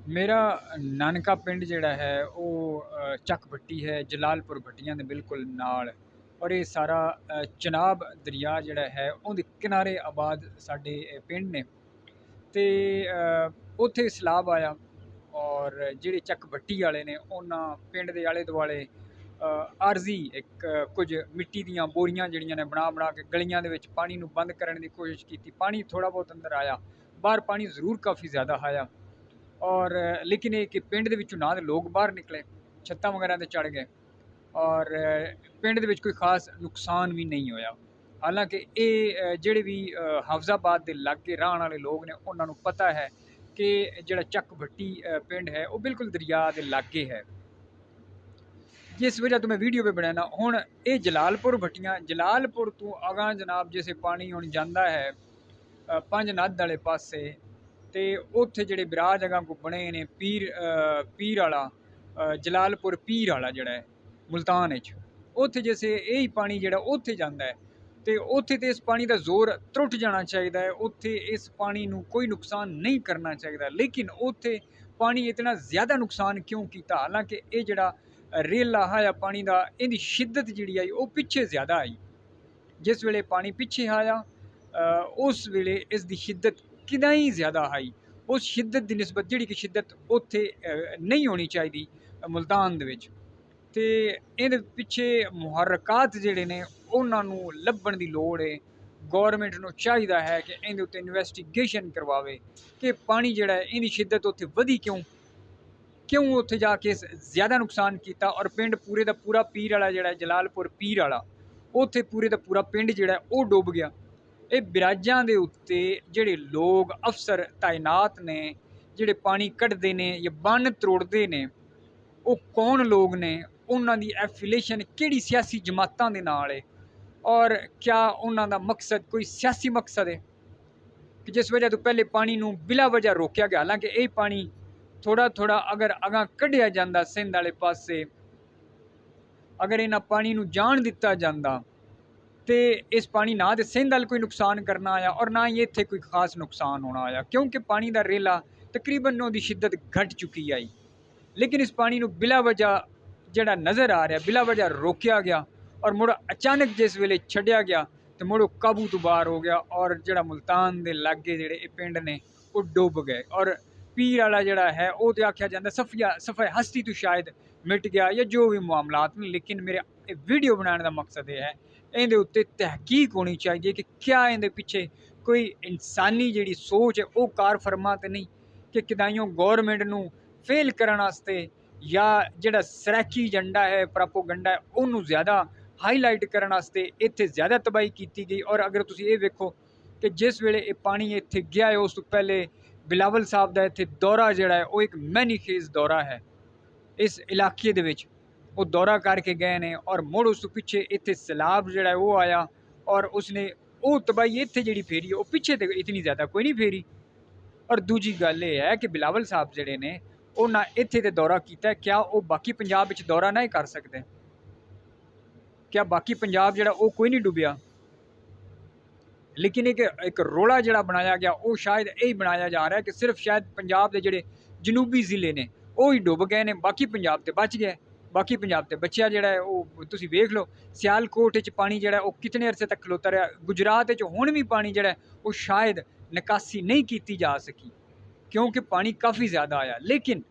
ਮੇਰਾ ਨਾਨਕਾ ਪਿੰਡ ਜਿਹੜਾ ਹੈ ਉਹ ਚੱਕ ਭੱਟੀ ਹੈ, ਜਲਾਲਪੁਰ ਭੱਟੀਆਂ ਦੇ ਬਿਲਕੁਲ ਨਾਲ। ਔਰ ਇਹ ਸਾਰਾ ਚਨਾਬ ਦਰਿਆ ਜਿਹੜਾ ਹੈ ਉਹਦੇ ਕਿਨਾਰੇ ਆਬਾਦ ਸਾਡੇ ਪਿੰਡ ਨੇ। ਤੇ ਉੱਥੇ ਸਲਾਬ ਆਇਆ ਔਰ ਜਿਹੜੇ ਚੱਕ ਭੱਟੀ ਵਾਲੇ ਨੇ ਉਹਨਾਂ ਪਿੰਡ ਦੇ ਆਲੇ ਦੁਆਲੇ ਆਰਜ਼ੀ ਇੱਕ ਕੁਝ ਮਿੱਟੀ ਦੀਆਂ ਬੋਰੀਆਂ ਜਿਹੜੀਆਂ ਨੇ ਬਣਾ ਬਣਾ ਕੇ ਗਲੀਆਂ ਦੇ ਵਿੱਚ ਪਾਣੀ ਨੂੰ ਬੰਦ ਕਰਨ ਦੀ ਕੋਸ਼ਿਸ਼ ਕੀਤੀ। ਪਾਣੀ ਥੋੜ੍ਹਾ ਬਹੁਤ ਅੰਦਰ ਆਇਆ, ਬਾਹਰ ਪਾਣੀ ਜ਼ਰੂਰ ਕਾफ़ੀ ज़्यादा ਆਇਆ। ਔਰ ਲੇਕਿਨ ਇਹ ਕਿ ਪਿੰਡ ਦੇ ਵਿੱਚੋਂ ਨਾ ਦੇ ਲੋਕ ਬਾਹਰ ਨਿਕਲੇ, ਛੱਤਾਂ ਵਗੈਰਾ 'ਤੇ ਚੜ੍ਹ ਗਏ ਔਰ ਪਿੰਡ ਦੇ ਵਿੱਚ ਕੋਈ ਖਾਸ ਨੁਕਸਾਨ ਵੀ ਨਹੀਂ ਹੋਇਆ। ਹਾਲਾਂਕਿ ਇਹ ਜਿਹੜੇ ਵੀ ਹਾਫਜ਼ਾਬਾਦ ਦੇ ਲਾਗੇ ਰਹਿਣ ਵਾਲੇ ਲੋਕ ਨੇ ਉਹਨਾਂ ਨੂੰ ਪਤਾ ਹੈ ਕਿ ਜਿਹੜਾ ਚੱਕ ਭੱਟੀ ਪਿੰਡ ਹੈ ਉਹ ਬਿਲਕੁਲ ਦਰਿਆ ਦੇ ਲਾਗੇ ਹੈ। जिस वजह तो मैं वीडियो पे बनाना हुण ये जलालपुर भट्टियां जलालपुर तो अगां जनाब जैसे पानी हुण जांदा है पंज नद वाले पासे ते उत्थे जिहड़े बिराज अगां को बने ने पीर वाला जलालपुर पीर वाला जिहड़ा है मुल्तान विच उत्थे जैसे यही पानी जिहड़ा उत्थे जांदा है ते उत्थे ते इस पानी का जोर त्रुट जाना चाहिए है। उत्थे इस पानी नूं कोई नुकसान नहीं करना चाहिए, लेकिन उत्थे पानी इतना ज़्यादा नुकसान क्यों किया? हालांकि ये जिहड़ा रेला आया पानी का इहदी शिद्दत जिहड़ी आई वो पिछे ज़्यादा आई। जिस वेले पानी पिछे आया उस वेले इसकी शिद्दत कितना ही ज़्यादा आई। उस शिद्दत की निस्बत जिहड़ी कि शिद्दत उत्थे नहीं होनी चाहिए मुल्तान दे विच। ते इहदे पिछे मुहर्रकात जिहड़े ने उन्हां नूं लभण दी लोड़ है। गौरमेंट नूं चाहिदा है कि इहदे उत्ते इन्वेस्टिगेशन करवावे कि पानी जिहड़ा है इहदी शिद्दत उत्थे वधी क्यों उत्थे जाके ज़्यादा नुकसान किया। और पिंड पूरे का पूरा पीर वाला जिहड़ा जलालपुर पीर वाला उत्थे पूरे का पूरा पिंड जिहड़ा वो डुब गया। ये बिराजां दे उत्ते जिहड़े लोग अफसर तैनात ने जिहड़े पानी कढ़दे ने या बन त्रोड़दे ने वो कौन लोग ने, उन्हां दी एफिलेशन किहड़ी सियासी जमातां दे नाल है और क्या उन्हां दा मकसद कोई सियासी मकसद है कि जिस वजह तो पहले पानी नूं बिला वजह रोकिया गया। हालांकि यह पानी थोड़ा थोड़ा अगर अगां कढ़िया जांदा सिंध वाले पासे, अगर इन्हां पानी नूं जाण दिता जांदा तो इस पानी ना तो सिंध वाल कोई नुकसान करना आया और ना ही इत्थे कोई खास नुकसान होना आया, क्योंकि पानी का रेला तकरीबन उसकी शिद्दत घट चुकी आई। लेकिन इस पानी नूं बिला वजह जिहड़ा नज़र आ रहा बिला वजह रोकिया गया और मुड़ अचानक जिस वेले छड्डिया गया तो मुड़ काबू तो बाहर हो गया और जिहड़ा मुल्तान दे लागे जिहड़े पिंड ने वो डुब गए। और पीर वाला जिहड़ा है वो तो आख्या जाता सफ़े हस्ती तो शायद मिट गया या जो भी मामलात ने। लेकिन मेरे वीडियो बनाने का मकसद ये है इहदे उत्ते तहकीक होनी चाहिए कि क्या इहदे पिछे कोई इंसानी जिहड़ी सोच है वो कार फरमा तो नहीं कि किदाइयों गौरमेंट नूं फेल करने वास्ते या जिहड़ा सरैकी एजेंडा है प्रोपोगंडा है उन्होंने ज़्यादा हाईलाइट करने वास्ते इत्थे ज़्यादा तबाही की गई। और अगर तुसीं ये वेखो कि जिस वेले ये पानी इत्थे गया है उस तो पहले बिलावल साहब का इत्थे दौरा जिहड़ा है वो एक मैनीखेज दौरा है इस इलाके दे विच, वो दौरा करके गए ने और मुड़ उस पिछे इत्थे सैलाब जिहड़ा है वो आया और उसने वो तबाही इत्थे जिहड़ी फेरी है वो पिछे तो इतनी ज़्यादा कोई नहीं फेरी। और दूजी गल ये है कि बिलावल साहब जिहड़े ने उन्हां इत्थे ते दौरा कीता, क्या वो बाकी पंजाब विच दौरा नहीं कर सकते? क्या बाकी पंजाब जिहड़ा वो कोई नहीं डुबिया? लेकिन एक रोला जिहड़ा बनाया गया वो शायद यही बनाया जा रहा है कि सिर्फ शायद पंजाब के जिहड़े जनूबी ज़िले ने वो ही डुब गए ने, बाकी पंजाब तो बच गए। बाकी पंजाब तो बचिया जिहड़ा है वो तुसीं वेख लो सियालकोट च पानी जिहड़ा वो कितने अरसे तक खलोता रहा। गुजरात च हुण भी पानी जिहड़ा वो शायद निकासी नहीं की जा सकी क्योंकि पानी काफ़ी ज़्यादा आया। लेकिन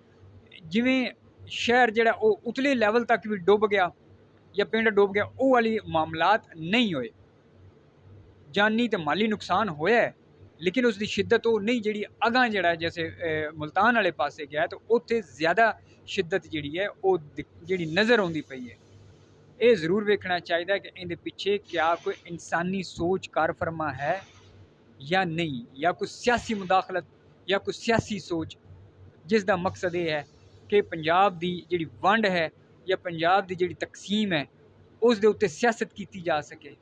जिवें शहर जिहड़ा वो उतले लैवल तक भी डुब गया या पिंड डुब गया वो वाली मामलात नहीं होए। जानी तो माली नुकसान होया है लेकिन उसकी शिद्दत वो नहीं जी अगां जड़ा जैसे मुल्तान वाले पासे गया तो उत्थे ज़्यादा शिद्दत जी है वो जी नज़र आती पई है। ये ज़रूर वेखना चाहिए कि इहदे पिछे क्या कोई इंसानी सोच कार फरमा है या नहीं, या कोई सियासी मुदाखलत या कोई सियासी सोच जिसका मकसद ये है कि पंजाब की जिहड़ी वंड है या पंजाब की जिहड़ी तकसीम है उस दे उत्ते सियासत की जा सके।